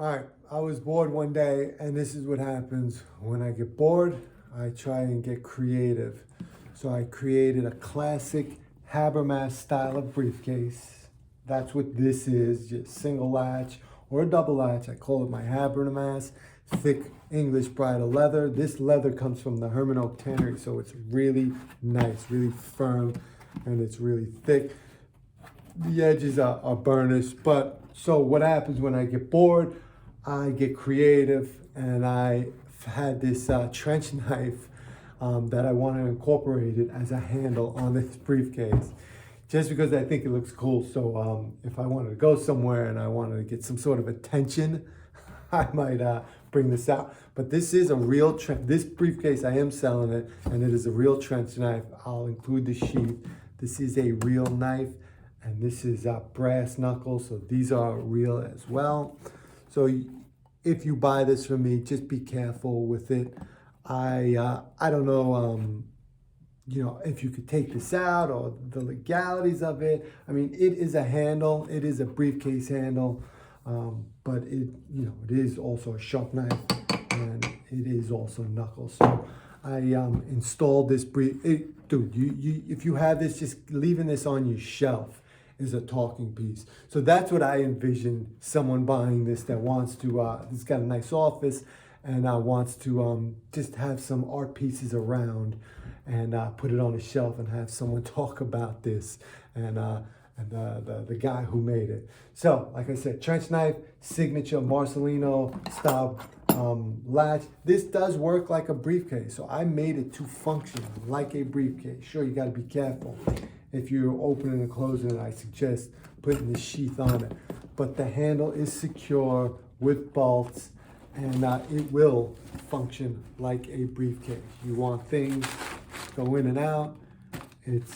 All right, I was bored one day, and this is what happens when I get bored. I try and get creative. So I created a classic Habermas style of briefcase. That's what this is, just single latch or double latch. I call it my Habermas thick English bridle leather. This leather comes from the Hermann Tannery, so it's really nice, really firm, and it's really thick. The edges are burnished, but so what happens when I get bored, I get creative, and I had this trench knife that I want to incorporate it as a handle on this briefcase, just because I think it looks cool. So if I wanted to go somewhere and I wanted to get some sort of attention, I might bring this out. But this is a real this briefcase, I am selling it, and it is a real trench knife. I'll include the sheath. This is a real knife, and this is brass knuckles, so these are real as well. So if you buy this from me, just be careful with it. I don't know, if you could take this out or the legalities of it. I mean, it is a handle. It is a briefcase handle, but it is also a sharp knife, and it is also knuckles. So I installed this dude. If you have this, just leaving this on your shelf is a talking piece. So that's what I envision someone buying this that wants to, it's got a nice office and wants to just have some art pieces around and put it on a shelf and have someone talk about this and the guy who made it. So, like I said, trench knife, signature Marcellino style latch. This does work like a briefcase, so I made it to function like a briefcase. Sure, you got to be careful. If you're opening and closing it, I suggest putting the sheath on it. But the handle is secure with bolts, and it will function like a briefcase. You want things go in and out, it's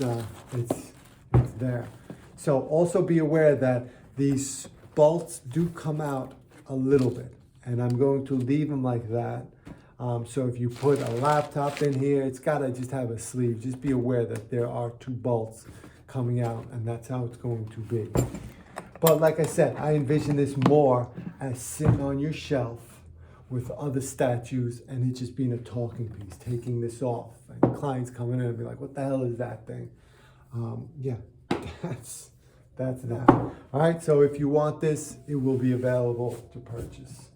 there. So also be aware that these bolts do come out a little bit, and I'm going to leave them like that. So if you put a laptop in here, it's got to just have a sleeve. Just be aware that there are two bolts coming out, and that's how it's going to be. But like I said, I envision this more as sitting on your shelf with other statues and it just being a talking piece, taking this off. And clients coming in and be like, what the hell is that thing? Yeah, that's that. All right, so if you want this, it will be available to purchase.